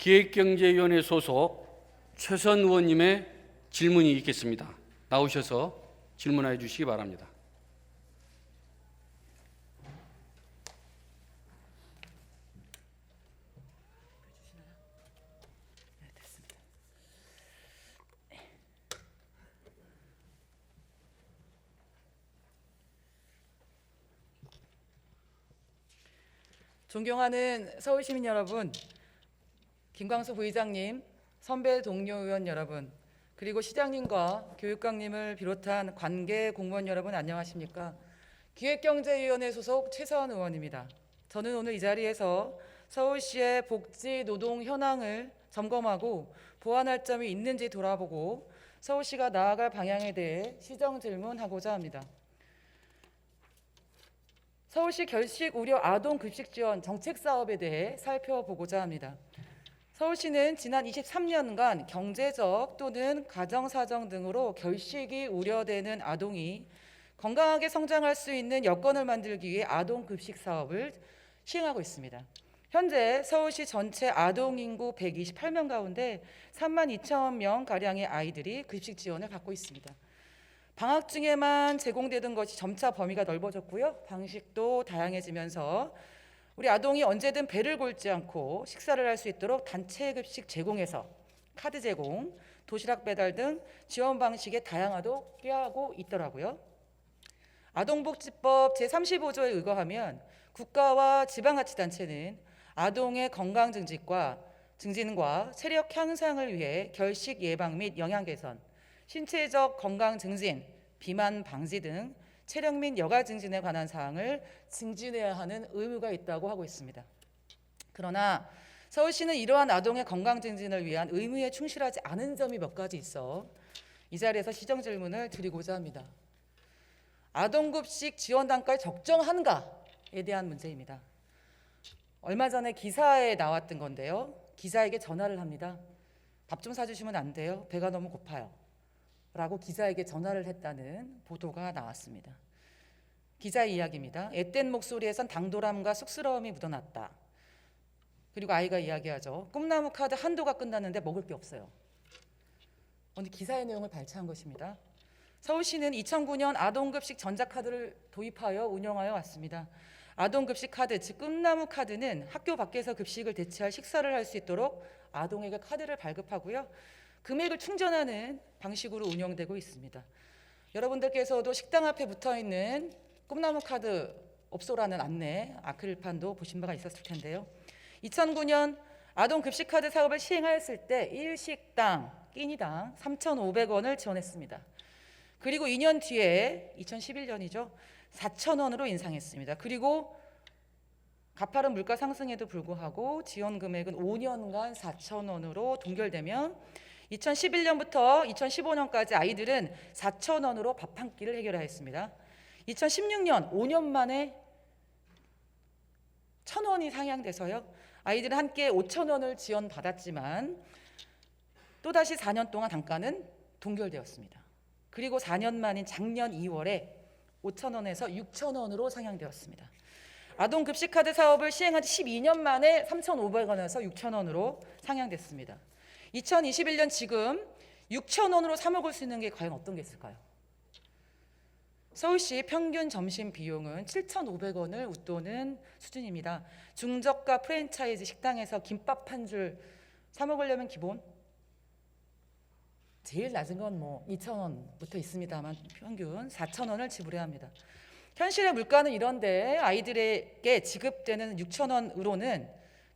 기획경제위원회 소속 최선 의원님의 질문이 있겠습니다. 나오셔서 질문해 주시기 바랍니다. 존경하는 서울시민 여러분, 김광수 부의장님, 선배 동료 의원 여러분, 그리고 시장님과 교육감님을 비롯한 관계 공무원 여러분 안녕하십니까? 기획경제위원회 소속 최선 의원입니다. 저는 오늘 이 자리에서 서울시의 복지 노동 현황을 점검하고 보완할 점이 있는지 돌아보고 서울시가 나아갈 방향에 대해 시정 질문하고자 합니다. 서울시 결식 우려 아동 급식 지원 정책 사업에 대해 살펴보고자 합니다. 서울시는 지난 23년간 경제적 또는 가정사정 등으로 결식이 우려되는 아동이 건강하게 성장할 수 있는 여건을 만들기 위해 아동 급식 사업을 시행하고 있습니다. 현재 서울시 전체 아동 인구 128명 가운데 32,000명가량의 아이들이 급식 지원을 받고 있습니다. 방학 중에만 제공되던 것이 점차 범위가 넓어졌고요. 방식도 다양해지면서 우리 아동이 언제든 배를 골지 않고 식사를 할 수 있도록 단체 급식 제공에서 카드 제공, 도시락 배달 등 지원 방식의 다양화도 꾀하고 있더라고요. 아동복지법 제35조에 의거하면 국가와 지방자치단체는 아동의 건강 증진과 체력 향상을 위해 결식 예방 및 영양 개선, 신체적 건강 증진, 비만 방지 등 체력 및 여가 증진에 관한 사항을 증진해야 하는 의무가 있다고 하고 있습니다. 그러나 서울시는 이러한 아동의 건강 증진을 위한 의무에 충실하지 않은 점이 몇 가지 있어 이 자리에서 시정 질문을 드리고자 합니다. 아동급식 지원 단가를 적정한가에 대한 문제입니다. 얼마 전에 기사에 나왔던 건데요. 기자에게 전화를 합니다. 밥 좀 사주시면 안 돼요? 배가 너무 고파요. 라고 기자에게 전화를 했다는 보도가 나왔습니다. 기자의 이야기입니다. 앳된 목소리에선 당돌함과 쑥스러움이 묻어났다. 그리고 아이가 이야기하죠. 꿈나무 카드 한도가 끝났는데 먹을 게 없어요. 오늘 기사의 내용을 발췌한 것입니다. 서울시는 2009년 아동급식 전자카드를 도입하여 운영하여 왔습니다. 아동급식 카드, 즉 꿈나무 카드는 학교 밖에서 급식을 대체할 식사를 할 수 있도록 아동에게 카드를 발급하고요. 금액을 충전하는 방식으로 운영되고 있습니다. 여러분들께서도 식당 앞에 붙어있는 꿈나무 카드 업소라는 안내 아크릴판도 보신 바가 있었을 텐데요. 2009년 아동급식카드 사업을 시행하였을 때 1식당 끼니당 3,500원을 지원했습니다. 그리고 2년 뒤에 2011년이죠. 4,000원으로 인상했습니다. 그리고 가파른 물가 상승에도 불구하고 지원 금액은 5년간 4,000원으로 동결되면 2011년부터 2015년까지 아이들은 4,000원으로 밥 한 끼를 해결하였습니다. 2016년 5년 만에 1,000원이 상향돼서요. 아이들은 한 끼에 5,000원을 지원받았지만 또다시 4년 동안 단가는 동결되었습니다. 그리고 4년 만인 작년 2월에 5,000원에서 6,000원으로 상향되었습니다. 아동급식카드 사업을 시행한 지 12년 만에 3,500원에서 6,000원으로 상향됐습니다. 2021년 지금 6,000원으로 사 먹을 수 있는 게 과연 어떤 게 있을까요? 서울시 평균 점심 비용은 7,500원을 웃도는 수준입니다. 중저가 프랜차이즈 식당에서 김밥 한 줄 사 먹으려면 기본 제일 낮은 건 뭐 2,000원부터 있습니다만 평균 4,000원을 지불해야 합니다. 현실의 물가는 이런데 아이들에게 지급되는 6,000원으로는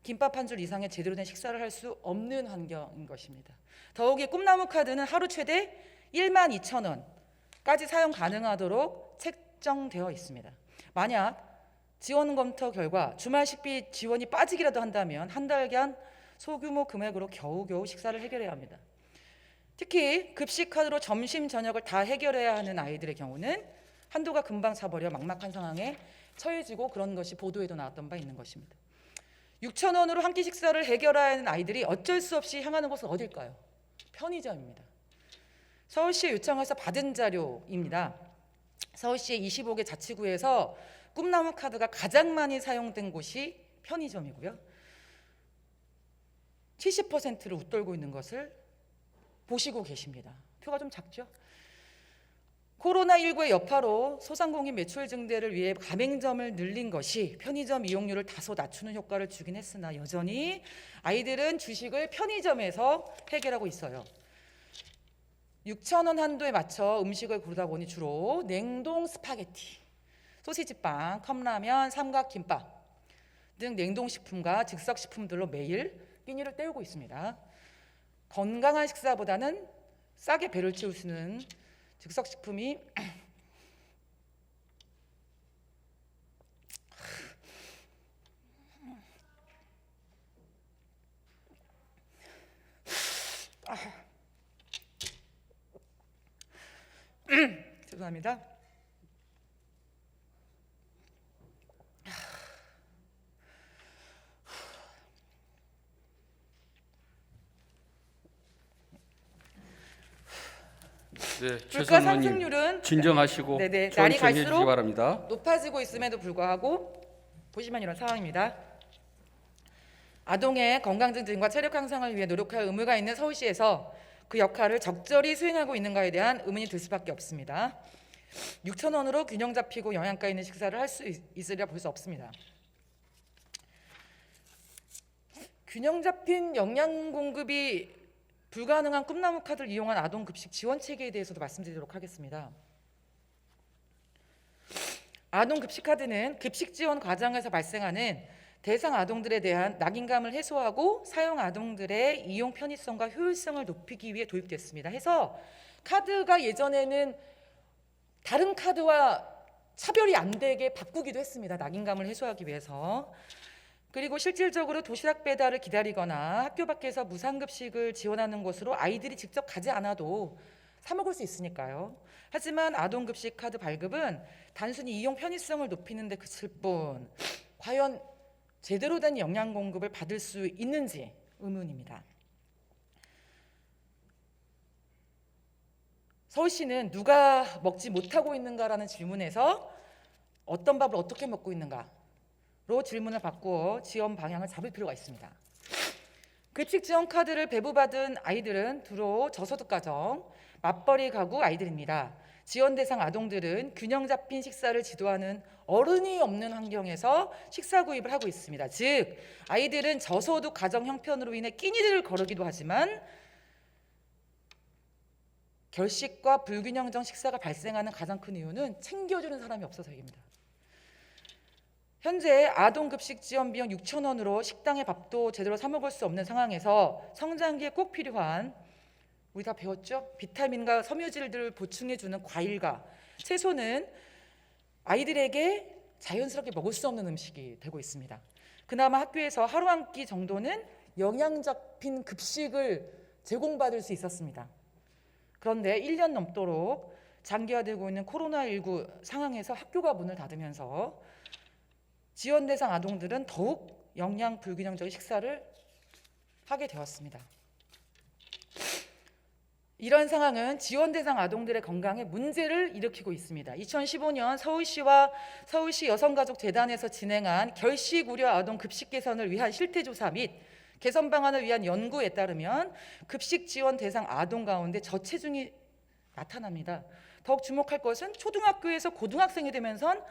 김밥 한 줄 이상의 제대로 된 식사를 할 수 없는 환경인 것입니다. 더욱이 꿈나무 카드는 하루 최대 12,000원까지 사용 가능하도록 책정되어 있습니다. 만약 지원 검토 결과 주말 식비 지원이 빠지기라도 한다면 한 달간 소규모 금액으로 겨우겨우 식사를 해결해야 합니다. 특히 급식 카드로 점심 저녁을 다 해결해야 하는 아이들의 경우는 한도가 금방 차버려 막막한 상황에 처해지고 그런 것이 보도에도 나왔던 바 있는 것입니다. 6,000원으로 한 끼 식사를 해결해야 하는 아이들이 어쩔 수 없이 향하는 곳은 어딜까요? 편의점입니다. 서울시에 요청해서 받은 자료입니다. 서울시의 25개 자치구에서 꿈나무 카드가 가장 많이 사용된 곳이 편의점이고요. 70%를 웃돌고 있는 것을 보시고 계십니다. 표가 좀 작죠? 코로나19의 여파로 소상공인 매출 증대를 위해 가맹점을 늘린 것이 편의점 이용률을 다소 낮추는 효과를 주긴 했으나 여전히 아이들은 주식을 편의점에서 해결하고 있어요. 6,000원 한도에 맞춰 음식을 고르다 보니 주로 냉동 스파게티, 소시지빵, 컵라면, 삼각김밥 등 냉동식품과 즉석식품들로 매일 끼니를 때우고 있습니다. 건강한 식사보다는 싸게 배를 채울 수 있는 즉석식품이 죄송합니다. 네, 물가 최선 의원님 상승률은 진정하시고 날이 천천히 해주시기 갈수록 바랍니다. 높아지고 있음에도 불구하고 보시면 이런 상황입니다. 아동의 건강 증진과 체력 향상을 위해 노력할 의무가 있는 서울시에서 그 역할을 적절히 수행하고 있는가에 대한 의문이 들 수밖에 없습니다. 6,000원으로 균형 잡히고 영양가 있는 식사를 할 수 있으리라 볼 수 없습니다. 균형 잡힌 영양 공급이 불가능한 꿈나무 카드를 이용한 아동 급식 지원 체계에 대해서도 말씀드리도록 하겠습니다. 아동 급식 카드는 급식 지원 과정에서 발생하는 대상 아동들에 대한 낙인감을 해소하고 사용 아동들의 이용 편의성과 효율성을 높이기 위해 도입됐습니다. 해서 카드가 예전에는 다른 카드와 차별이 안 되게 바꾸기도 했습니다. 낙인감을 해소하기 위해서. 그리고 실질적으로 도시락 배달을 기다리거나 학교 밖에서 무상급식을 지원하는 곳으로 아이들이 직접 가지 않아도 사 먹을 수 있으니까요. 하지만 아동급식 카드 발급은 단순히 이용 편의성을 높이는 데 그칠 뿐 과연 제대로 된 영양 공급을 받을 수 있는지 의문입니다. 서울시는 누가 먹지 못하고 있는가라는 질문에서 어떤 밥을 어떻게 먹고 있는가로 질문을 바꾸어 지원 방향을 잡을 필요가 있습니다. 급식 지원 카드를 배부받은 아이들은 주로 저소득 가정, 맞벌이 가구 아이들입니다. 지원 대상 아동들은 균형 잡힌 식사를 지도하는 어른이 없는 환경에서 식사 구입을 하고 있습니다. 즉 아이들은 저소득 가정 형편으로 인해 끼니를 거르기도 하지만 결식과 불균형적 식사가 발생하는 가장 큰 이유는 챙겨주는 사람이 없어서입니다. 현재 아동급식 지원 비용 6,000원으로 식당에 밥도 제대로 사 먹을 수 없는 상황에서 성장기에 꼭 필요한 우리 다 배웠죠? 비타민과 섬유질들을 보충해주는 과일과 채소는 아이들에게 자연스럽게 먹을 수 없는 음식이 되고 있습니다. 그나마 학교에서 하루 한 끼 정도는 영양 잡힌 급식을 제공받을 수 있었습니다. 그런데 1년 넘도록 장기화되고 있는 코로나19 상황에서 학교가 문을 닫으면서 지원 대상 아동들은 더욱 영양 불균형적인 식사를 하게 되었습니다. 이런 상황은 지원 대상 아동들의 건강에 문제를 일으키고 있습니다. 2015년 서울시와 서울시 여성가족재단에서 진행한 결식 우려 아동 급식 개선을 위한 실태조사 및 개선 방안을 위한 연구에 따르면 급식 지원 대상 아동 가운데 저체중이 나타납니다. 더욱 주목할 것은 초등학교에서 고등학생이 되면선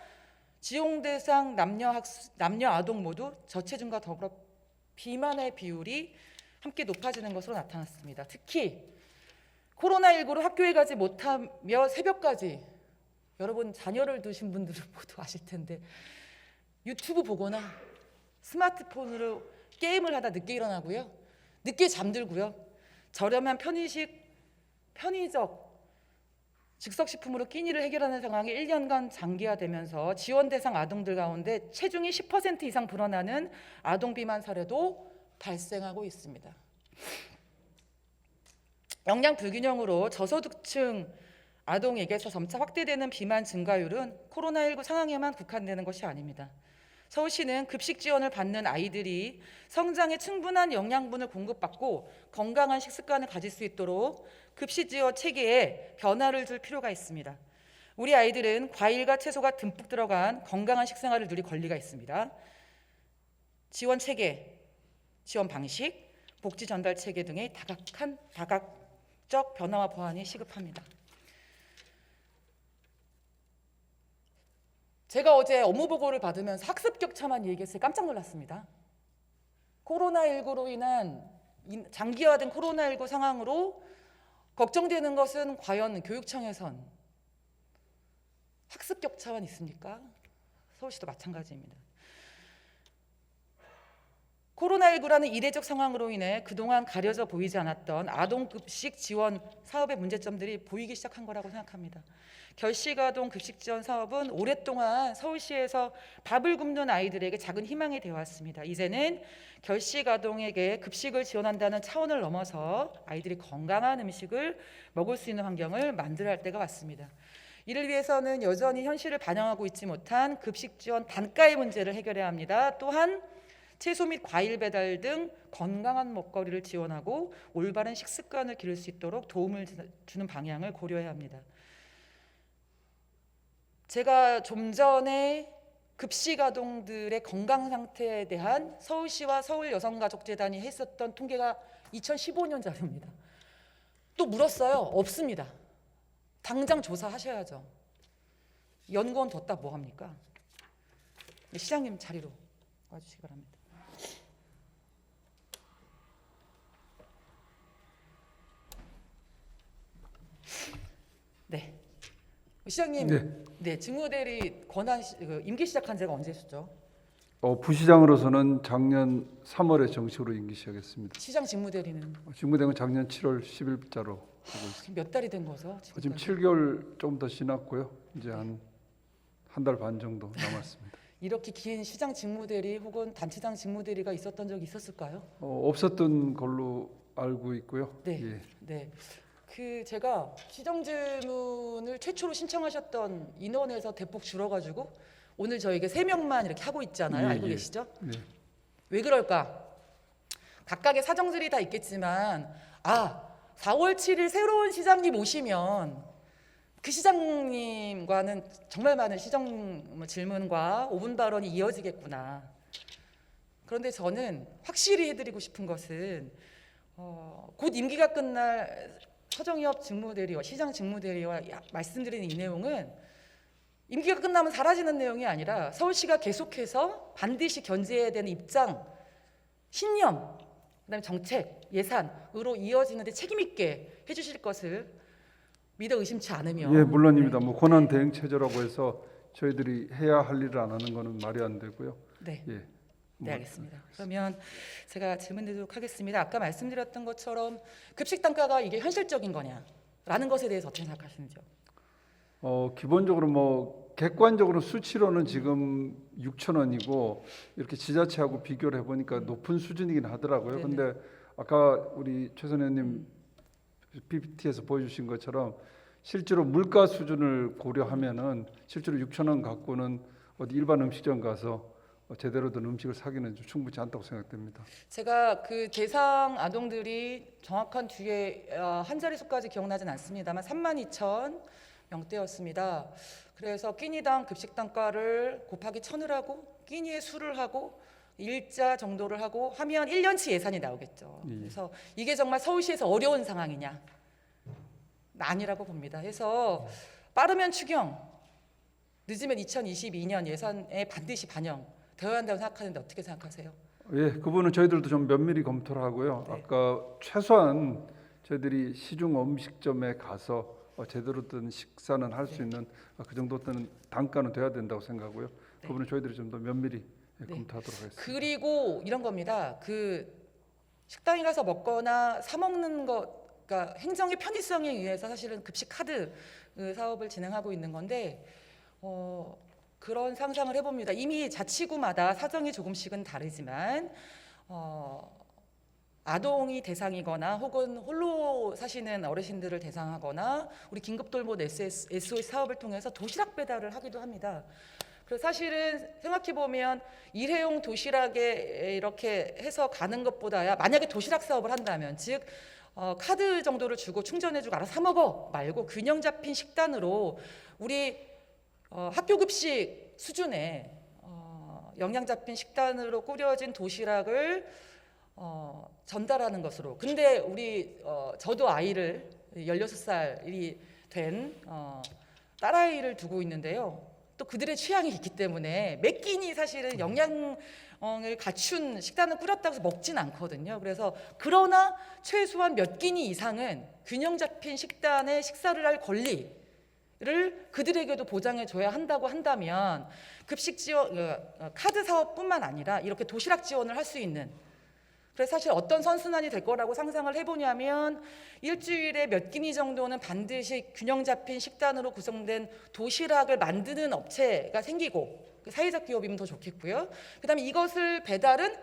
지원 대상 남녀 아동 모두 저체중과 더불어 비만의 비율이 함께 높아지는 것으로 나타났습니다. 특히 코로나19로 학교에 가지 못하며 새벽까지 여러분 자녀를 두신 분들은 모두 아실 텐데 유튜브 보거나 스마트폰으로 게임을 하다 늦게 일어나고요. 늦게 잠들고요. 저렴한 편의적 즉석식품으로 끼니를 해결하는 상황이 1년간 장기화되면서 지원 대상 아동들 가운데 체중이 10% 이상 불어나는 아동 비만 사례도 발생하고 있습니다. 영양 불균형으로 저소득층 아동에게서 점차 확대되는 비만 증가율은 코로나19 상황에만 국한되는 것이 아닙니다. 서울시는 급식 지원을 받는 아이들이 성장에 충분한 영양분을 공급받고 건강한 식습관을 가질 수 있도록 급식 지원 체계에 변화를 줄 필요가 있습니다. 우리 아이들은 과일과 채소가 듬뿍 들어간 건강한 식생활을 누릴 권리가 있습니다. 지원 체계, 지원 방식, 복지 전달 체계 등의 다각적 변화와 보완이 시급합니다. 제가 어제 업무 보고를 받으면서 학습 격차만 얘기했을 때 깜짝 놀랐습니다. 코로나19로 인한 장기화된 코로나19 상황으로 걱정되는 것은 과연 교육청에선 학습 격차만 있습니까? 서울시도 마찬가지입니다. 코로나19라는 이례적 상황으로 인해 그동안 가려져 보이지 않았던 아동급식 지원 사업의 문제점들이 보이기 시작한 거라고 생각합니다. 결식아동 급식 지원 사업은 오랫동안 서울시에서 밥을 굶는 아이들에게 작은 희망이 되어왔습니다. 이제는 결식아동에게 급식을 지원한다는 차원을 넘어서 아이들이 건강한 음식을 먹을 수 있는 환경을 만들어야 할 때가 왔습니다. 이를 위해서는 여전히 현실을 반영하고 있지 못한 급식 지원 단가의 문제를 해결해야 합니다. 또한 채소 및 과일 배달 등 건강한 먹거리를 지원하고 올바른 식습관을 기를 수 있도록 도움을 주는 방향을 고려해야 합니다. 제가 좀 전에 급식 아동들의 건강 상태에 대한 서울시와 서울여성가족재단이 했었던 통계가 2015년 자료입니다. 또 물었어요. 없습니다. 당장 조사하셔야죠. 연구원 뒀다 뭐 합니까? 시장님 자리로 와주시기 바랍니다. 네, 시장님. 네, 직무대리 권한 임기 시작한 지가 언제셨죠? 부시장으로서는 작년 3월에 정식으로 임기 시작했습니다. 시장 직무대리는 직무대행은 작년 7월 10일자로 하고 있습니다. 몇 달이 된 거죠? 지금 7개월 조금 더 지났고요. 이제 한 달 반 정도 남았습니다. 이렇게 긴 시장 직무대리 혹은 단체장 직무대리가 있었던 적이 있었을까요? 없었던 걸로 알고 있고요. 네, 예. 네. 제가 시정질문을 최초로 신청하셨던 인원에서 대폭 줄어가지고 오늘 저에게 3명만 이렇게 하고 있잖아요. 알고 계시죠? 네. 왜 그럴까? 각각의 사정들이 다 있겠지만 4월 7일 새로운 시장님 오시면 그 시장님과는 정말 많은 시정 질문과 5분 발언이 이어지겠구나. 그런데 저는 확실히 해드리고 싶은 것은 곧 임기가 끝날 서정엽 직무대리와 시장 직무대리와 말씀드리는 이 내용은 임기가 끝나면 사라지는 내용이 아니라 서울시가 계속해서 반드시 견제해야 되는 입장, 신념, 그다음에 정책, 예산으로 이어지는 데 책임 있게 해주실 것을 믿어 의심치 않으면. 예, 물론입니다. 권한 대행 체제라고 해서 저희들이 해야 할 일을 안 하는 것은 말이 안 되고요. 네. 예. 네, 알겠습니다. 그러면 제가 질문 드리도록 하겠습니다. 아까 말씀드렸던 것처럼 급식 단가가 이게 현실적인 거냐라는 것에 대해서 어떻게 생각하시는지요? 기본적으로 객관적으로 수치로는 지금 6,000원이고 이렇게 지자체하고 비교를 해보니까 높은 수준이긴 하더라고요. 네네. 근데 아까 우리 최선 의원님 PPT에서 보여주신 것처럼 실제로 물가 수준을 고려하면은 실제로 6,000원 갖고는 어디 일반 음식점 가서 제대로 된 음식을 사기는 좀 충분치 않다고 생각됩니다. 제가 그 대상 아동들이 정확한 뒤에 한 자릿수까지 기억나진 않습니다만 32,000명대였습니다. 그래서 끼니당 급식 단가를 곱하기 1,000을 하고 끼니에 수를 하고 일자 정도를 하고 하면 1년치 예산이 나오겠죠. 그래서 이게 정말 서울시에서 어려운 상황이냐? 아니라고 봅니다. 해서 빠르면 추경, 늦으면 2022년 예산에 반드시 반영되어야 한다고 생각하는데 어떻게 생각하세요? 예, 그분은 저희들도 좀 면밀히 검토를 하고요. 네. 아까 최소한 저희들이 시중 음식점에 가서 제대로 된 식사는 할 수 있는 그 정도 된 단가는 돼야 된다고 생각하고요. 네. 그분은 저희들이 좀 더 면밀히 네. 검토하도록 하겠습니다. 그리고 이런 겁니다. 그 식당에 가서 먹거나 사 먹는 것, 그러니까 행정의 편의성에 의해서 사실은 급식 카드 사업을 진행하고 있는 건데 그런 상상을 해봅니다. 이미 자치구마다 사정이 조금씩은 다르지만 아동이 대상이거나 혹은 홀로 사시는 어르신들을 대상하거나 우리 긴급돌봄 SOS 사업을 통해서 도시락 배달을 하기도 합니다. 그래서 사실은 생각해 보면 일회용 도시락에 이렇게 해서 가는 것보다야 만약에 도시락 사업을 한다면 즉 카드 정도를 주고 충전해주고 알아서 사 먹어 말고 균형 잡힌 식단으로 우리 학교 급식 수준의 영양 잡힌 식단으로 꾸려진 도시락을 전달하는 것으로. 근데 우리 저도 아이를 16살이 된 딸아이를 두고 있는데요. 또 그들의 취향이 있기 때문에 몇 끼니 사실은 영양을 갖춘 식단을 꾸렸다고 해서 먹진 않거든요. 그래서 그러나 최소한 몇 끼니 이상은 균형 잡힌 식단의 식사를 할 권리를 그들에게도 보장해 줘야 한다고 한다면 급식 지원, 카드 사업뿐만 아니라 이렇게 도시락 지원을 할 수 있는, 그래서 사실 어떤 선순환이 될 거라고 상상을 해보냐면 일주일에 몇 끼니 정도는 반드시 균형 잡힌 식단으로 구성된 도시락을 만드는 업체가 생기고, 사회적 기업이면 더 좋겠고요. 그다음에 이것을 배달은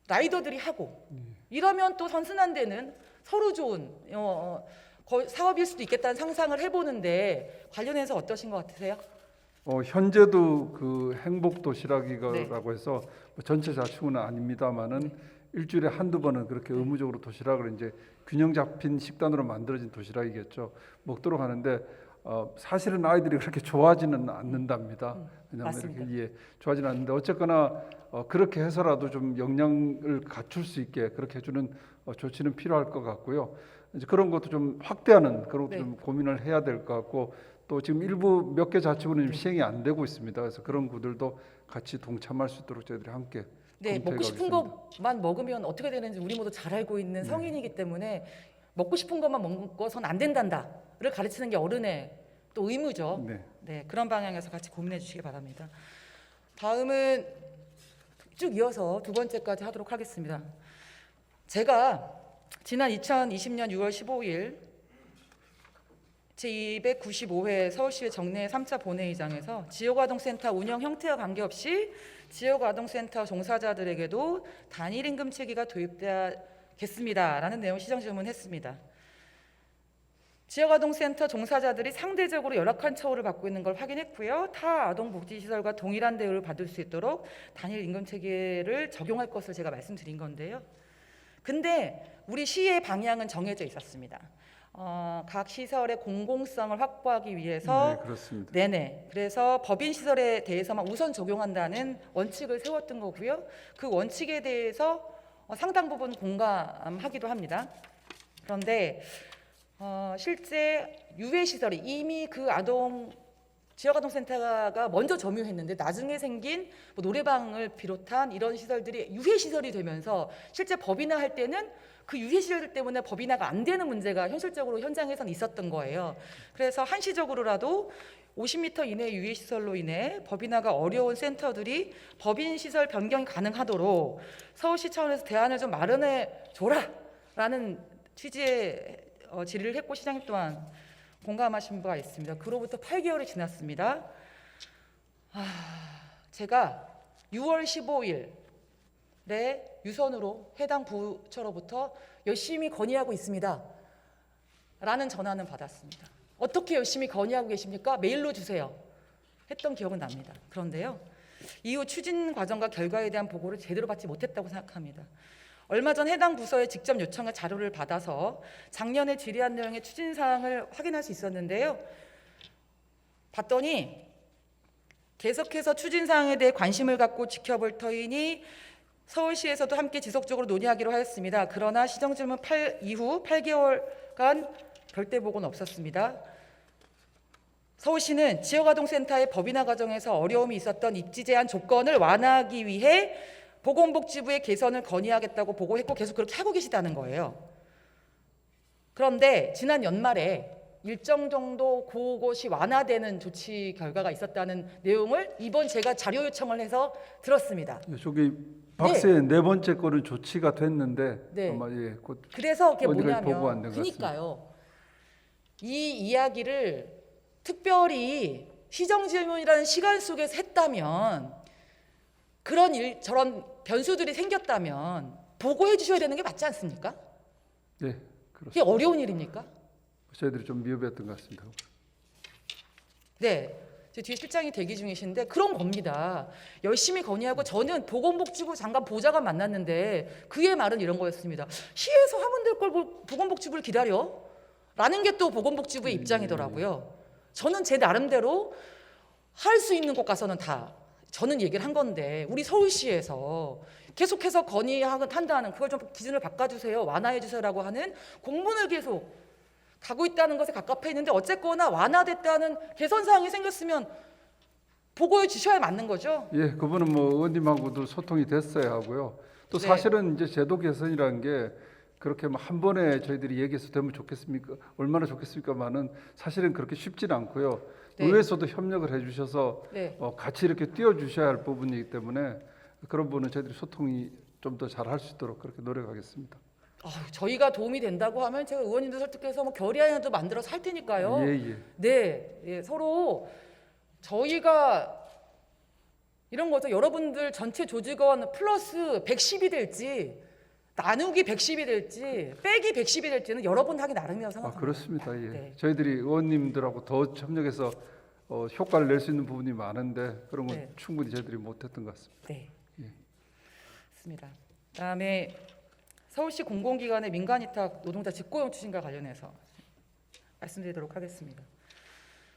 라이더들이 하고, 이러면 또 선순환되는 서로 좋은 사업일 수도 있겠다는 상상을 해보는데 관련해서 어떠신 것 같으세요? 현재도 그 행복 도시락이라고 해서 뭐 전체 자치구는 아닙니다만은 일주일에 한두 번은 그렇게 의무적으로 도시락을 이제 균형 잡힌 식단으로 만들어진 도시락이겠죠. 먹도록 하는데 사실은 아이들이 그렇게 좋아하지는 않는답니다. 왜냐하면 맞습니다. 이렇게 좋아하지는 않는데 어쨌거나 그렇게 해서라도 좀 영양을 갖출 수 있게 그렇게 해주는 조치는 필요할 것 같고요. 이제 그런 것도 좀 확대하는 그런 것도 좀 고민을 해야 될 것 같고, 또 지금 일부 몇 개 자치구는 지금 시행이 안 되고 있습니다. 그래서 그런 구들도 같이 동참할 수 있도록 저희들이 함께 먹고 싶은 것만 먹으면 어떻게 되는지 우리 모두 잘 알고 있는 성인이기 때문에 먹고 싶은 것만 먹어서는 안 된단다를 가르치는 게 어른의 또 의무죠. 네, 그런 방향에서 같이 고민해 주시기 바랍니다. 다음은 쭉 이어서 두 번째까지 하도록 하겠습니다. 제가 지난 2020년 6월 15일 제295회 서울시의 정례 3차 본회의장에서 지역아동센터 운영 형태와 관계없이 지역아동센터 종사자들에게도 단일 임금 체계가 도입되겠습니다라는 내용 시정질문했습니다. 지역아동센터 종사자들이 상대적으로 열악한 처우를 받고 있는 걸 확인했고요. 타 아동복지시설과 동일한 대우를 받을 수 있도록 단일 임금 체계를 적용할 것을 제가 말씀드린 건데요. 근데 우리 시의 방향은 정해져 있었습니다. 각 시설의 공공성을 확보하기 위해서 그렇습니다. 그래서 법인 시설에 대해서만 우선 적용한다는 원칙을 세웠던 거고요. 그 원칙에 대해서 상당 부분 공감하기도 합니다. 그런데 실제 유해 시설이 이미 그 지역아동센터가 먼저 점유했는데 나중에 생긴 뭐 노래방을 비롯한 이런 시설들이 유해 시설이 되면서 실제 법인화할 때는 그 유해 시설 때문에 법인화가 안 되는 문제가 현실적으로 현장에선 있었던 거예요. 그래서 한시적으로라도 50m 이내 유해 시설로 인해 법인화가 어려운 센터들이 법인 시설 변경이 가능하도록 서울시 차원에서 대안을 좀 마련해 줘라라는 취지의 질의를 했고, 시장님 또한 공감하신 바가 있습니다. 그로부터 8개월이 지났습니다. 제가 6월 15일에 유선으로 해당 부처로부터 열심히 건의하고 있습니다 라는 전화는 받았습니다. 어떻게 열심히 건의하고 계십니까? 메일로 주세요 했던 기억은 납니다. 그런데요, 이후 추진 과정과 결과에 대한 보고를 제대로 받지 못했다고 생각합니다. 얼마 전 해당 부서에 직접 요청한 자료를 받아서 작년에 질의한 내용의 추진사항을 확인할 수 있었는데요. 봤더니 계속해서 추진사항에 대해 관심을 갖고 지켜볼 터이니 서울시에서도 함께 지속적으로 논의하기로 하였습니다. 그러나 시정질문 이후 8개월간 별대 보고는 없었습니다. 서울시는 지역아동센터의 법인화 과정에서 어려움이 있었던 입지 제한 조건을 완화하기 위해 보건복지부의 개선을 건의하겠다고 보고했고 계속 그렇게 하고 계시다는 거예요. 그런데 지난 연말에 일정 정도 그것이 완화되는 조치 결과가 있었다는 내용을 이번 제가 자료 요청을 해서 들었습니다. 저기 박스의 네 번째 거는 조치가 됐는데 아마 곧 그래서 그게 보고 안 뭐냐면 된 것 그러니까요. 이 이야기를 특별히 시정질문이라는 시간 속에서 했다면, 그런 저런 변수들이 생겼다면 보고해 주셔야 되는 게 맞지 않습니까? 네, 그게 그렇습니다. 어려운 일입니까? 저희들이 좀 미흡했던 것 같습니다. 네, 제 뒤에 실장이 대기 중이신데 그런 겁니다. 열심히 건의하고, 저는 보건복지부 장관 보좌관 만났는데 그의 말은 이런 거였습니다. 시에서 하면 될 걸 보건복지부를 기다려? 라는 게 또 보건복지부의 입장이더라고요. 저는 제 나름대로 할 수 있는 곳 가서는 다 저는 얘기를 한 건데 우리 서울시에서 계속해서 건의한다는 그걸 좀 기준을 바꿔주세요, 완화해주세요라고 하는 공문을 계속 가고 있다는 것에 가깝해 있는데 어쨌거나 완화됐다는 개선 사항이 생겼으면 보고해 주셔야 맞는 거죠. 예, 그분은 뭐 의원님하고도 소통이 됐어야 하고요. 또 네. 사실은 이제 제도 개선이라는 게 그렇게 뭐 한 번에 저희들이 얘기해서 되면 좋겠습니까? 얼마나 좋겠습니까만은 사실은 그렇게 쉽지는 않고요. 네. 의회에서도 협력을 해주셔서 네. 같이 이렇게 띄워주셔야 할 부분이기 때문에 그런 부분은 저희들이 소통이 좀 더 잘 할 수 있도록 그렇게 노력하겠습니다. 저희가 도움이 된다고 하면 제가 의원님도 설득해서 뭐 결의안도 만들어서 할 테니까요. 예, 예. 네, 예, 서로 저희가 이런 거죠. 여러분들 전체 조직원 플러스 110이 될지 나누기 110이 될지 빼기 110이 될지는 여러분 하기 나름이라고 생각합니다. 그렇습니다. 예. 네. 저희들이 의원님들하고 더 협력해서 효과를 낼 수 있는 부분이 많은데 그런 건 네. 충분히 저희들이 못했던 것 같습니다. 네. 예. 맞습니다. 그다음에 서울시 공공기관의 민간위탁 노동자 직고용 추진과 관련해서 말씀드리도록 하겠습니다.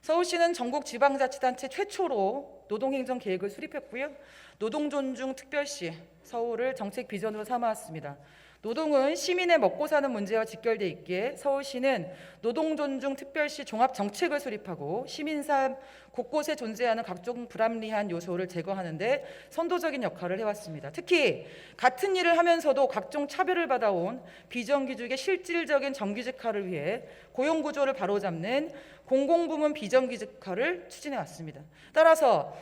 서울시는 전국 지방자치단체 최초로 노동행정 계획을 수립했고요. 노동존중특별시 서울을 정책 비전으로 삼아왔습니다. 노동은 시민의 먹고 사는 문제와 직결돼 있기에 서울시는 노동존중특별시 종합정책을 수립하고 시민 삶 곳곳에 존재하는 각종 불합리한 요소를 제거하는 데 선도적인 역할을 해왔습니다. 특히 같은 일을 하면서도 각종 차별을 받아온 비정규직의 실질적인 정규직화를 위해 고용구조를 바로잡는 공공부문 비정규직화를 추진해왔습니다. 따라서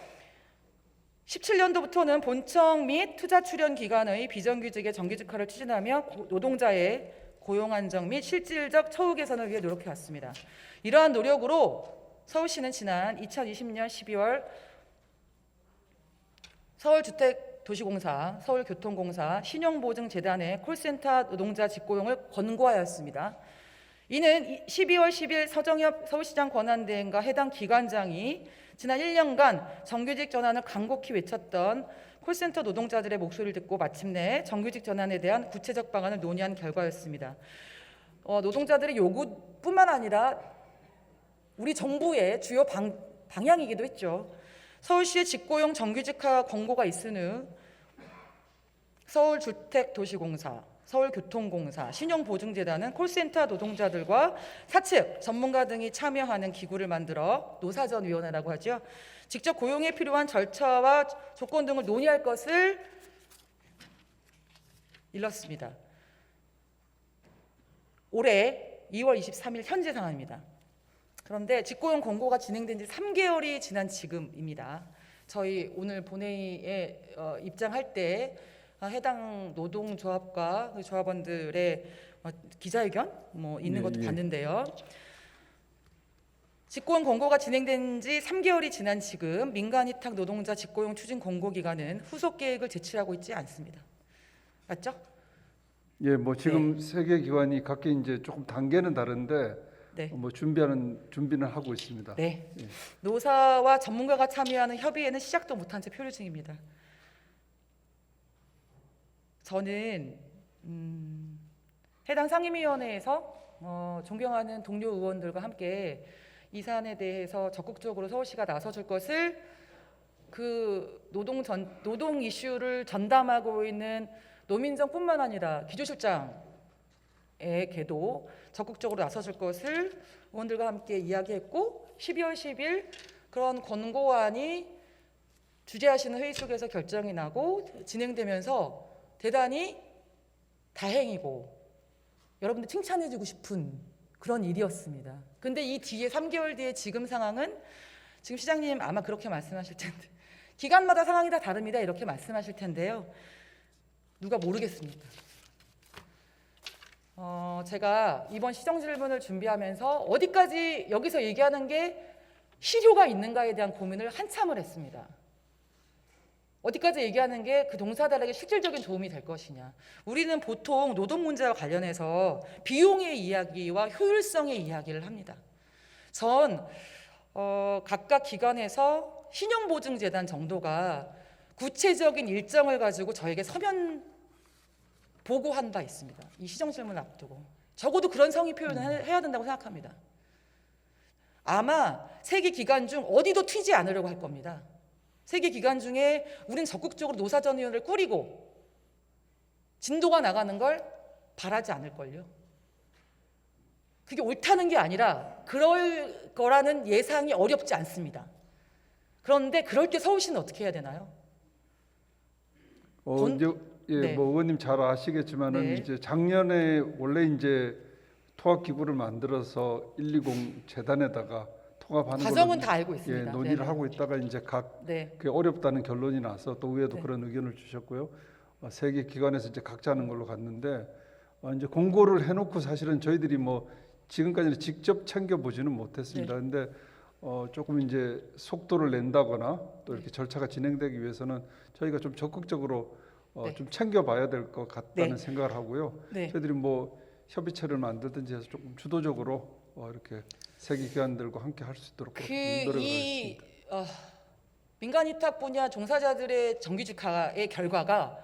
17년도부터는 본청 및 투자 출연 기관의 비정규직의 정규직화를 추진하며 노동자의 고용 안정 및 실질적 처우 개선을 위해 노력해 왔습니다. 이러한 노력으로 서울시는 지난 2020년 12월 서울주택도시공사, 서울교통공사, 신용보증재단의 콜센터 노동자 직고용을 권고하였습니다. 이는 12월 10일 서정엽 서울시장 권한대행과 해당 기관장이 지난 1년간 정규직 전환을 간곡히 외쳤던 콜센터 노동자들의 목소리를 듣고 마침내 정규직 전환에 대한 구체적 방안을 논의한 결과였습니다. 노동자들의 요구뿐만 아니라 우리 정부의 주요 방향이기도 했죠. 서울시의 직고용 정규직화 권고가 있은 후 서울주택도시공사, 서울교통공사, 신용보증재단은 콜센터 노동자들과 사측, 전문가 등이 참여하는 기구를 만들어 노사전위원회라고 하죠. 직접 고용에 필요한 절차와 조건 등을 논의할 것을 일렀습니다. 올해 2월 23일 현재 상황입니다. 그런데 직고용 권고가 진행된 지 3개월이 지난 지금입니다. 저희 오늘 본회의에 입장할 때 해당 노동조합과 그 조합원들의 기자회견 있는 것도 봤는데요. 직고용 권고가 진행된 지 3개월이 지난 지금 민간위탁 노동자 직고용 추진 권고 기관은 후속 계획을 제출하고 있지 않습니다. 맞죠? 예, 뭐 지금 세 개 기관이 각기 이제 조금 단계는 다른데 네. 뭐 준비는 하고 있습니다. 네. 예. 노사와 전문가가 참여하는 협의회는 시작도 못한 채 표류 중입니다. 저는 해당 상임위원회에서 존경하는 동료 의원들과 함께 이 사안에 대해서 적극적으로 서울시가 나서줄 것을 그 노동 이슈를 전담하고 있는 노민정뿐만 아니라 기조실장에게도 적극적으로 나서줄 것을 의원들과 함께 이야기했고 12월 10일 그런 권고안이 주재하시는 회의 속에서 결정이 나고 진행되면서 대단히 다행이고 여러분들 칭찬해주고 싶은 그런 일이었습니다. 근데 이 뒤에 3개월 뒤에 지금 상황은 지금 시장님 아마 그렇게 말씀하실 텐데 기관마다 상황이 다 다릅니다. 이렇게 말씀하실 텐데요. 누가 모르겠습니까? 제가 이번 시정질문을 준비하면서 어디까지 여기서 얘기하는 게 실효가 있는가에 대한 고민을 한참을 했습니다. 어디까지 얘기하는 게 그 동사들에게 실질적인 도움이 될 것이냐. 우리는 보통 노동 문제와 관련해서 비용의 이야기와 효율성의 이야기를 합니다. 전 각각 기관에서 신용보증재단 정도가 구체적인 일정을 가지고 저에게 서면 보고한 바 있습니다. 이 시정질문을 앞두고 적어도 그런 성의 표현을 해야 된다고 생각합니다. 아마 세 개 기관 중 어디도 튀지 않으려고 할 겁니다. 세계 기관 중에 우린 적극적으로 노사전위원회를 꾸리고 진도가 나가는 걸 바라지 않을걸요. 그게 옳다는 게 아니라 그럴 거라는 예상이 어렵지 않습니다. 그런데 그럴 때 서울시는 어떻게 해야 되나요? 이제 네. 뭐 의원님 잘 아시겠지만은 네. 이제 작년에 원래 이제 통합 기구를 만들어서 120 재단에다가 통합하는 과정은 걸로 다 알고 있습니다. 논의를 네네. 하고 있다가 이제 각 네. 그게 어렵다는 결론이 나서 또 의회도 네. 그런 의견을 주셨고요. 세계 기관에서 이제 각자 하는 걸로 갔는데 이제 공고를 해놓고 사실은 저희들이 뭐 지금까지는 직접 챙겨 보지는 못했습니다. 근데 조금 이제 속도를 낸다거나 또 이렇게 절차가 진행되기 위해서는 저희가 좀 적극적으로 네. 좀 챙겨봐야 될 것 같다는 네. 생각을 하고요. 네. 저희들이 뭐 협의체를 만들든지 해서 조금 주도적으로 이렇게 세계 기관들과 함께 할 수 있도록 노력을 이 하겠습니다. 민간 위탁 분야 종사자들의 정규직화의 결과가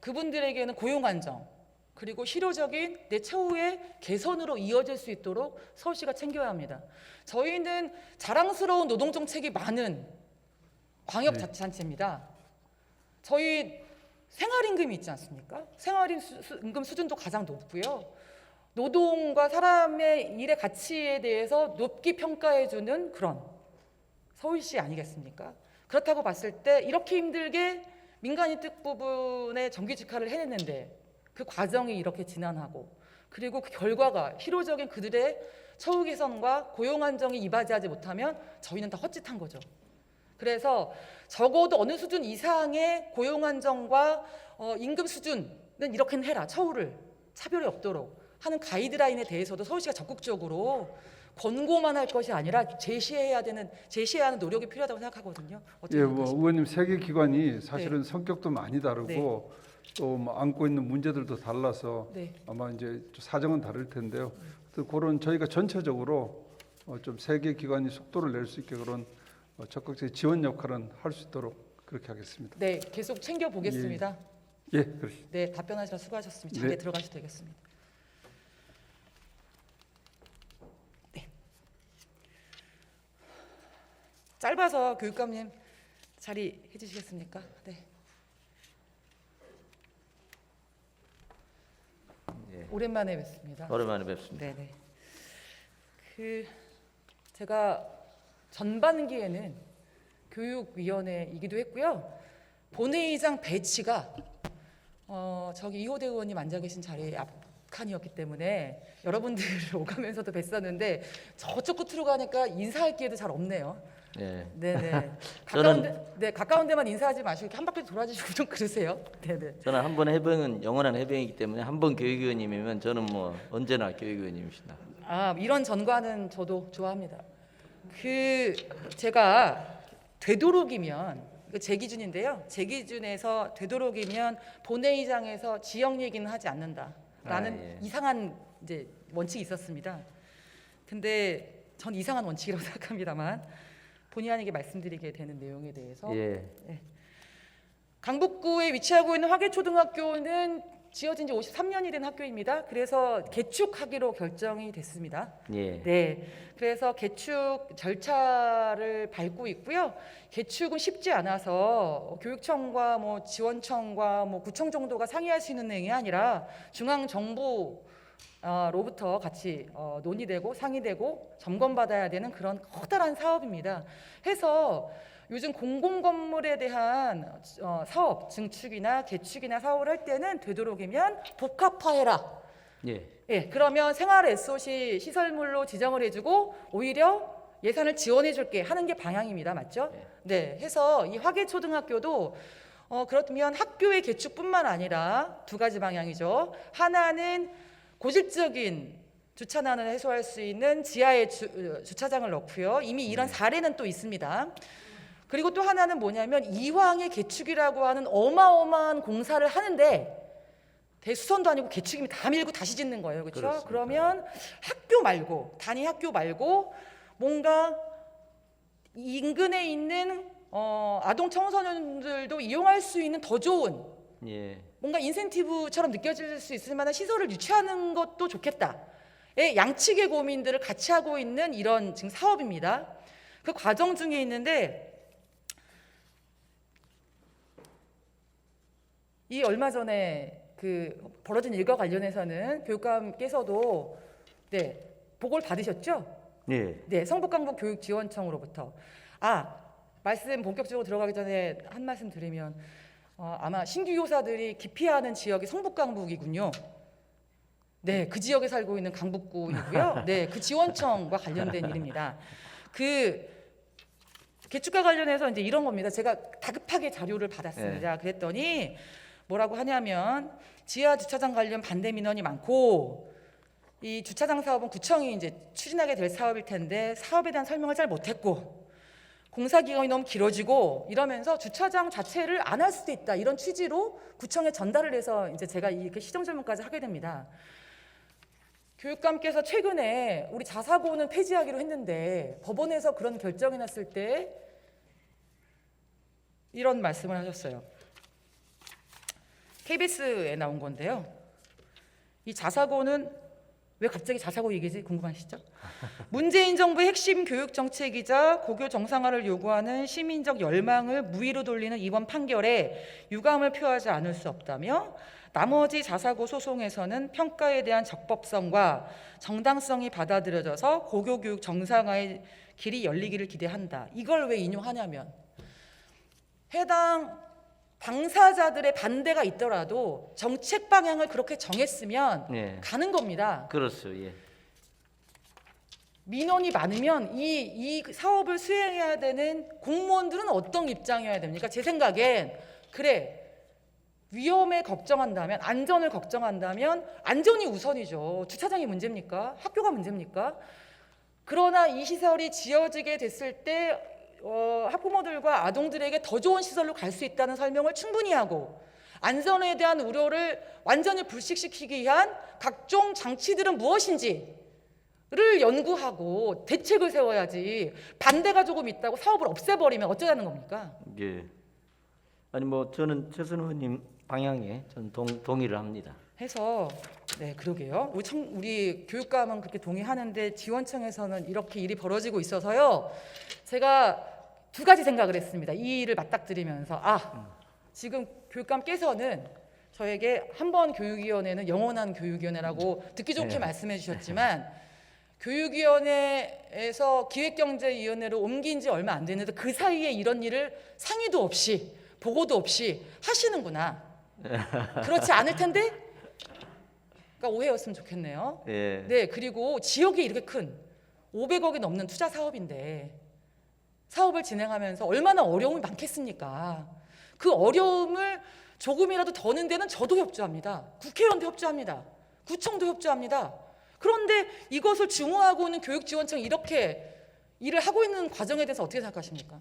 그분들에게는 고용 안정 그리고 실효적인 내 처우의 개선으로 이어질 수 있도록 서울시가 챙겨야 합니다. 저희는 자랑스러운 노동 정책이 많은 광역자치단체입니다. 저희 생활임금이 있지 않습니까? 생활임금 수준도 가장 높고요. 노동과 사람의 일의 가치에 대해서 높게 평가해주는 그런 서울시 아니겠습니까? 그렇다고 봤을 때 이렇게 힘들게 민간이득 부분의 정규직화를 해냈는데 그 과정이 이렇게 지난하고 그리고 그 결과가 실효적인 그들의 처우 개선과 고용 안정이 이바지하지 못하면 저희는 다 헛짓한 거죠. 그래서 적어도 어느 수준 이상의 고용 안정과 임금 수준은 이렇게는 해라. 처우를 차별이 없도록 하는 가이드라인에 대해서도 서울시가 적극적으로 권고만 할 것이 아니라 제시해야 하는 노력이 필요하다고 생각하거든요. 어떻게 뭐 생각하십니까? 의원님 세계 기관이 사실은 성격도 많이 다르고 네. 또 뭐 안고 있는 문제들도 달라서 네. 아마 이제 사정은 다를 텐데요. 또 그런 저희가 전체적으로 좀 세계 기관이 속도를 낼 수 있게 그런 적극적인 지원 역할은 할 수 있도록 그렇게 하겠습니다. 네, 계속 챙겨 보겠습니다. 예, 그렇습니다. 네, 답변하시라 수고하셨습니다. 자리에 네. 들어가셔도 되겠습니다. 네. 짧아서 교육감님 자리 해주시겠습니까? 네. 예. 오랜만에 뵙습니다. 오랜만에 뵙습니다. 네네. 제가 전반기에는 교육위원회이기도 했고요. 본회의장 배치가 저기 이호대 의원님 앉아 계신 자리에 앞칸이었기 때문에 여러분들을 오가면서도 뵀었는데 저쪽 끝으로 가니까 인사할 기회도 잘 없네요. 예. 네네. 저는- 가까운 데만 인사하지 마시고 이렇게 한 바퀴 돌아주시고 좀 그러세요. 네네. 저는 한 번 해병은 영원한 해병이기 때문에 한 번 교육위원님이면 저는 뭐 언제나 교육위원님이시다. 이런 전과는 저도 좋아합니다. 제가 되도록이면 이거 제 기준인데요. 제 기준에서 되도록이면 본회의장에서 지역 얘기는 하지 않는다라는 예. 이상한 이제 원칙이 있었습니다. 근데 전 이상한 원칙이라고 생각합니다만 본의 아니게 말씀드리게 되는 내용에 대해서 예. 강북구에 위치하고 있는 화계초등학교는 지어진 지 53년이 된 학교입니다. 그래서 개축하기로 결정이 됐습니다. 예. 네, 그래서 개축 절차를 밟고 있고요. 개축은 쉽지 않아서 교육청과 뭐 지원청과 뭐 구청 정도가 상의할 수 있는 내용이 아니라 중앙 정부로부터 같이 논의되고 상의되고 점검받아야 되는 그런 커다란 사업입니다. 해서 요즘 공공건물에 대한 사업 증축이나 개축이나 사업을 할 때는 되도록이면 복합화해라. 예. 예, 그러면 생활 SOC 시설물로 지정을 해주고 오히려 예산을 지원해줄게 하는 게 방향입니다, 맞죠? 네, 해서 이 화계초등학교도 그렇다면 학교의 개축뿐만 아니라 두 가지 방향이죠. 하나는 고질적인 주차난을 해소할 수 있는 지하에 주차장을 넣고요. 이미 이런 사례는 또 있습니다. 그리고 또 하나는 뭐냐면 이황의 개축이라고 하는 어마어마한 공사를 하는데 대수선도 아니고 개축이면 다 밀고 다시 짓는 거예요. 그렇죠? 그렇습니다. 그러면 학교 말고 단위 학교 말고 뭔가 인근에 있는 아동 청소년들도 이용할 수 있는 더 좋은 예. 뭔가 인센티브처럼 느껴질 수 있을 만한 시설을 유치하는 것도 좋겠다. 양측의 고민들을 같이 하고 있는 이런 지금 사업입니다. 그 과정 중에 있는데 이 얼마 전에 그 벌어진 일과 관련해서는 교육감께서도 네, 보고를 받으셨죠? 네. 네, 성북강북 교육지원청으로부터. 말씀 본격적으로 들어가기 전에 한 말씀 드리면 아마 신규 교사들이 기피하는 지역이 성북강북이군요. 네, 그 지역에 살고 있는 강북구이고요. 네, 그 지원청과 관련된 일입니다. 그 개축과 관련해서 이제 이런 겁니다. 제가 다급하게 자료를 받았습니다. 그랬더니 뭐라고 하냐면 지하 주차장 관련 반대 민원이 많고 이 주차장 사업은 구청이 이제 추진하게 될 사업일 텐데 사업에 대한 설명을 잘 못했고 공사 기간이 너무 길어지고 이러면서 주차장 자체를 안 할 수도 있다 이런 취지로 구청에 전달을 해서 이제 제가 이렇게 시정 질문까지 하게 됩니다. 교육감께서 최근에 우리 자사고는 폐지하기로 했는데 법원에서 그런 결정이 났을 때 이런 말씀을 하셨어요. KBS에 나온 건데요. 이 자사고는 왜 갑자기 자사고 얘기지 궁금하시죠? 문재인 정부의 핵심 교육 정책이자 고교 정상화를 요구하는 시민적 열망을 무위로 돌리는 이번 판결에 유감을 표하지 않을 수 없다며 나머지 자사고 소송에서는 평가에 대한 적법성과 정당성이 받아들여져서 고교 교육 정상화의 길이 열리기를 기대한다. 이걸 왜 인용하냐면 해당 당사자들의 반대가 있더라도 정책 방향을 그렇게 정했으면 네. 가는 겁니다. 그렇죠. 예. 민원이 많으면 이 사업을 수행해야 되는 공무원들은 어떤 입장이어야 됩니까? 제 생각엔 그래 위험에 걱정한다면 안전을 걱정한다면 안전이 우선이죠. 주차장이 문제입니까? 학교가 문제입니까? 그러나 이 시설이 지어지게 됐을 때 학부모들과 아동들에게 더 좋은 시설로 갈 수 있다는 설명을 충분히 하고 안전에 대한 우려를 완전히 불식시키기 위한 각종 장치들은 무엇인지를 연구하고 대책을 세워야지 반대가 조금 있다고 사업을 없애버리면 어쩌자는 겁니까? 예. 아니 뭐 저는 최선 의원님 방향에 저는 동의를 합니다. 해서 네 그러게요. 우리 교육감은 그렇게 동의하는데 지원청에서는 이렇게 일이 벌어지고 있어서요. 제가 두 가지 생각을 했습니다. 이 일을 맞닥뜨리면서 지금 교육감께서는 저에게 한 번 교육위원회는 영원한 교육위원회라고 듣기 좋게 말씀해 주셨지만 교육위원회에서 기획경제위원회로 옮긴 지 얼마 안 됐는데 그 사이에 이런 일을 상의도 없이 보고도 없이 하시는구나. 그렇지 않을 텐데? 그러니까 오해였으면 좋겠네요. 예. 네, 그리고 지역이 이렇게 큰 500억이 넘는 투자 사업인데 사업을 진행하면서 얼마나 어려움이 많겠습니까? 그 어려움을 조금이라도 더는 데는 저도 협조합니다. 국회의원도 협조합니다. 구청도 협조합니다. 그런데 이것을 증오하고 있는 교육지원청이 이렇게 일을 하고 있는 과정에 대해서 어떻게 생각하십니까?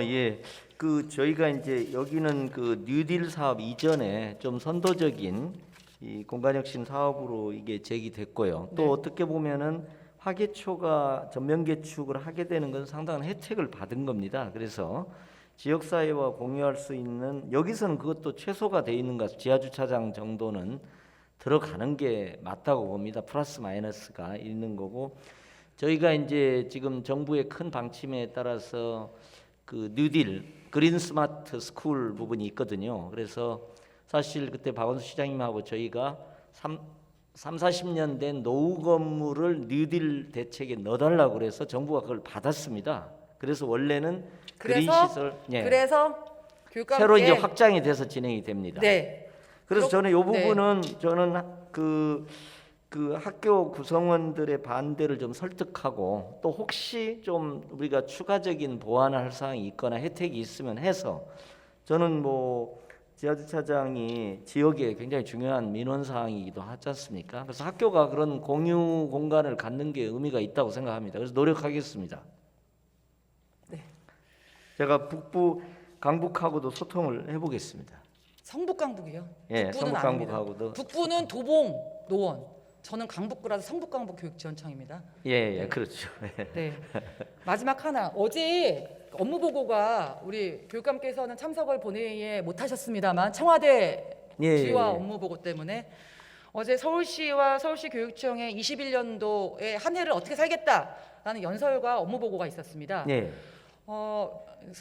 예. 그 저희가 이제 여기는 그 뉴딜 사업 이전에 좀 선도적인 이 공간혁신 사업으로 이게 제기됐고요. 또 네. 어떻게 보면은 화개초가 전면 개축을 하게 되는 건 상당한 혜택을 받은 겁니다. 그래서 지역사회와 공유할 수 있는 여기서는 그것도 최소가 돼 있는 것 같아요. 지하주차장 정도는 들어가는 게 맞다고 봅니다. 플러스 마이너스가 있는 거고 저희가 이제 지금 정부의 큰 방침에 따라서 그 뉴딜 그린 스마트 스쿨 부분이 있거든요. 그래서 사실 그때 박원순 시장님하고 저희가 30-40년 된 노후 건물을 뉴딜 대책에 넣어달라고 그래서 정부가 그걸 받았습니다. 그래서 원래는 그린 시설 그래서 교육감께 새로 이제 확장이 돼서 진행이 됩니다. 네. 그래서 저는 이 네. 부분은 저는 그 학교 구성원들의 반대를 좀 설득하고 또 혹시 좀 우리가 추가적인 보완할 사항이 있거나 혜택이 있으면 해서 저는 뭐 지하주차장이 지역에 굉장히 중요한 민원 사항이기도 하지 않습니까? 그래서 학교가 그런 공유 공간을 갖는 게 의미가 있다고 생각합니다. 그래서 노력하겠습니다. 네. 제가 북부 강북하고도 소통을 해보겠습니다. 성북강북이요. 예, 북부는 성북강북하고도 아닙니다. 북부는 도봉, 노원. 저는 강북구라서 성북강북 교육지원청입니다. 예, 그렇죠. 네. 마지막 하나. 어제 업무 보고가 우리 교육감께서는 참석을 본회의에 못 하셨습니다만 청와대 지휘와 업무 보고 때문에 어제 서울시와 서울시 교육청의 21년도에 한 해를 어떻게 살겠다라는 연설과 업무 보고가 있었습니다. 예.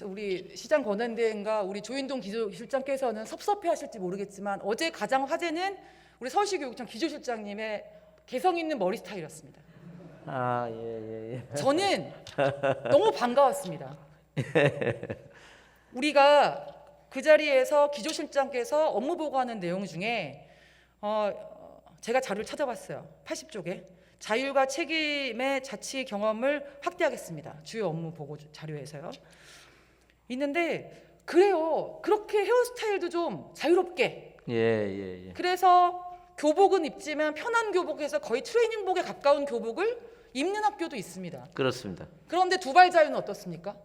우리 시장 권한대행과 우리 조인동 기조실장께서는 섭섭해하실지 모르겠지만 어제 가장 화제는 우리 서울시 교육청 기조실장님의 개성 있는 머리 스타일이었습니다. 아, 예. 저는 너무 반가웠습니다. 우리가 그 자리에서 기조실장께서 업무 보고하는 내용 중에 제가 자료를 찾아봤어요. 80쪽에 자율과 책임의 자치 경험을 확대하겠습니다. 주요 업무 보고 자료에서요. 있는데 그래요. 그렇게 헤어스타일도 좀 자유롭게. 예. 그래서 교복은 입지만 편한 교복에서 거의 트레이닝복에 가까운 교복을 입는 학교도 있습니다. 그렇습니다. 그런데 두발 자유는 어떻습니까?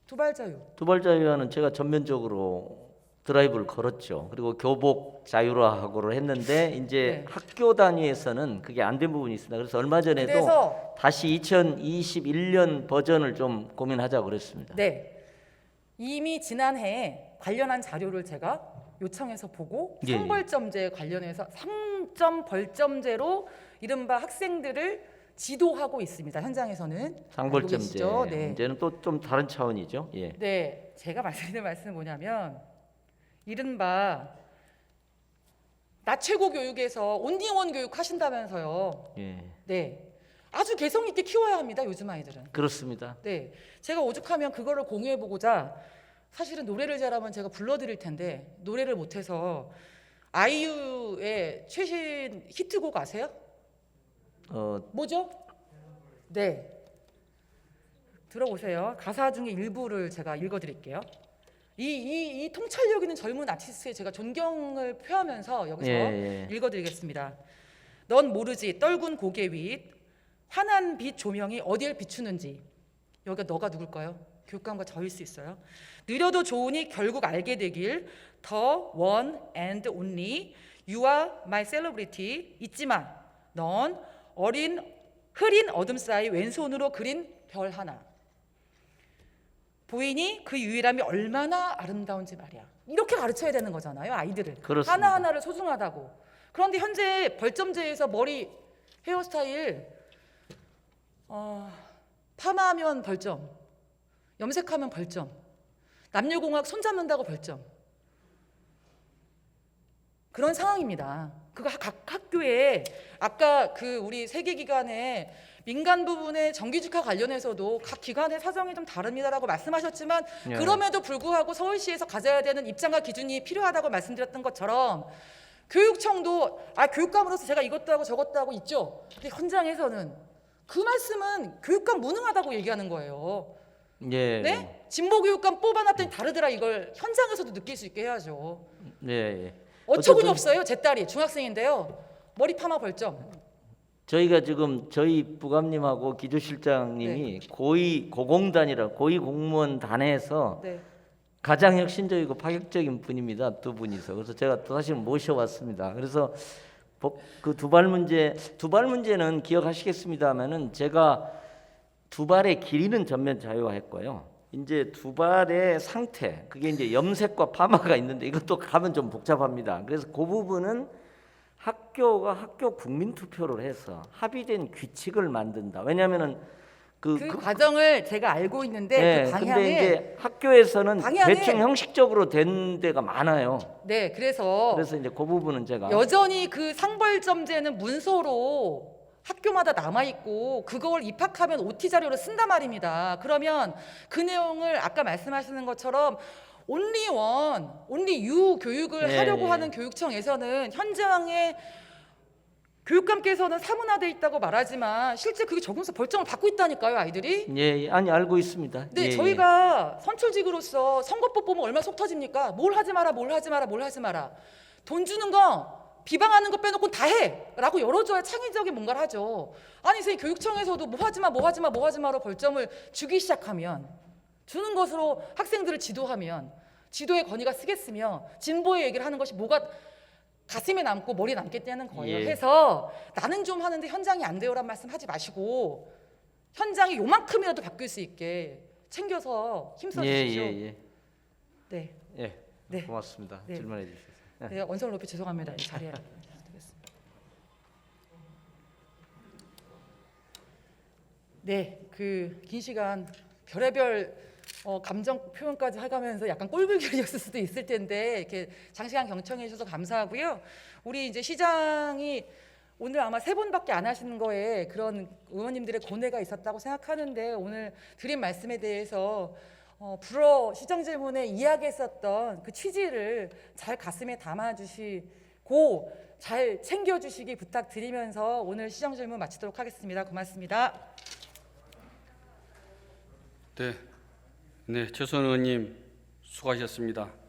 두발 자유. 두발 자유화는 제가 전면적으로 드라이브를 걸었죠. 그리고 교복 자율화하고를 했는데 이제 네. 학교 단위에서는 그게 안 된 부분이 있습니다. 그래서 얼마 전에도 그래서 다시 2021년 버전을 좀 고민하자고 그랬습니다. 네. 이미 지난해 관련한 자료를 제가 요청해서 보고 예. 상벌점제 관련해서 상점 벌점제로 이른바 학생들을 지도하고 있습니다. 현장에서는 알고 상벌점제 계시죠? 네. 문제는 또 좀 다른 차원이죠. 예. 네, 제가 말씀드리는 말씀은 뭐냐면 이른바 나 최고 교육에서 온리원 교육 하신다면서요. 예. 네, 아주 개성 있게 키워야 합니다. 요즘 아이들은. 그렇습니다. 네, 제가 오죽하면 그거를 공유해 보고자 사실은 노래를 잘하면 제가 불러드릴 텐데 노래를 못해서 아이유의 최신 히트곡 아세요? 뭐죠? 네, 들어보세요. 가사 중에 일부를 제가 읽어드릴게요. 이 통찰력 있는 젊은 아티스트에 제가 존경을 표하면서 여기서 예. 읽어드리겠습니다. 넌 모르지 떨군 고개 윗 환한 빛 조명이 어디를 비추는지. 여기가 너가 누굴까요? 교육감과 저일 수 있어요. 느려도 좋으니 결국 알게 되길. The one and only You are my celebrity. 잊지 마. 넌 흐린 어둠 사이 왼손으로 그린 별 하나. 보이니 그 유일함이 얼마나 아름다운지 말이야. 이렇게 가르쳐야 되는 거잖아요, 아이들을. 그렇습니다. 하나하나를 소중하다고. 그런데 현재 벌점제에서 머리 헤어스타일 파마하면 벌점, 염색하면 벌점, 남녀공학 손잡는다고 벌점. 그런 상황입니다. 그거 각 학교에 아까 그 우리 세계기관의 민간 부분의 정규직화 관련해서도 각 기관의 사정이 좀 다릅니다라고 말씀하셨지만 예. 그럼에도 불구하고 서울시에서 가져야 되는 입장과 기준이 필요하다고 말씀드렸던 것처럼 교육청도 교육감으로서 제가 이것도 하고 저것도 하고 있죠. 근데 현장에서는 그 말씀은 교육감 무능하다고 얘기하는 거예요. 예. 네? 진보 교육감 뽑아놨더니 다르더라. 이걸 현장에서도 느낄 수 있게 해야죠. 예. 어처구니 어쨌든 없어요. 제 딸이 중학생인데요. 머리 파마 벌점. 저희가 지금 저희 부감님하고 기조실장님이 고공단이라 고위 공무원 단에서 네. 가장 혁신적이고 파격적인 분입니다. 두 분이서. 그래서 제가 또 사실 모셔왔습니다. 그래서 그 두발 문제는 기억하시겠습니다만은 제가 두발의 길이는 전면 자유화했고요. 이제 두발의 상태, 그게 이제 염색과 파마가 있는데 이것도 가면 좀 복잡합니다. 그래서 그 부분은 학교가 학교 국민 투표를 해서 합의된 규칙을 만든다. 왜냐하면은 그 과정을 제가 알고 있는데 네, 그 근데 방향을 이제 학교에서는 방향을- 대충 형식적으로 된 데가 많아요. 네, 그래서 그래서 이제 그 부분은 제가 여전히 그 상벌점제는 문서로 학교마다 남아있고 그걸 입학하면 OT 자료로 쓴단 말입니다. 그러면 그 내용을 아까 말씀하시는 것처럼 only one, only you 교육을 네, 하려고 네. 하는 교육청에서는 현장에 교육감께서는 사문화돼 있다고 말하지만 실제 그게 적용서 벌점을 받고 있다니까요, 아이들이. 예, 아니 알고 있습니다. 네, 예, 저희가 선출직으로서 선거법 보면 얼마나 속 터집니까? 뭘 하지 마라, 뭘 하지 마라, 뭘 하지 마라. 돈 주는 거 비방하는 거 빼놓고 다 해라고 열어줘야 창의적인 뭔가를 하죠. 아니 선생님 교육청에서도 뭐 하지 마, 뭐 하지 마, 뭐 하지 마로 벌점을 주기 시작하면 주는 것으로 학생들을 지도하면 지도의 권위가 쓰겠으며 진보의 얘기를 하는 것이 뭐가 가슴에 남고 머리에 남겠다는 거예요. 예. 해서 나는 좀 하는데 현장이 안 돼요란 말씀 하지 마시고 현장이 요만큼이라도 바뀔 수 있게 챙겨서 힘써 주십시오. 예. 네. 예. 네. 고맙습니다. 네. 질문해 주셔서. 네, 언성을 높이 죄송합니다. 이 자리에. 네, 그 긴 시간 별의별 감정 표현까지 해가면서 약간 꼴불견이었을 수도 있을 텐데 이렇게 장시간 경청해 주셔서 감사하고요. 우리 이제 시장이 오늘 아마 3번밖에 안 하시는 거에 그런 의원님들의 고뇌가 있었다고 생각하는데 오늘 드린 말씀에 대해서 불어 시정 질문에 이야기했었던 그 취지를 잘 가슴에 담아주시고 잘 챙겨주시기 부탁드리면서 오늘 시정 질문 마치도록 하겠습니다. 고맙습니다. 네, 최선 의원님 수고하셨습니다.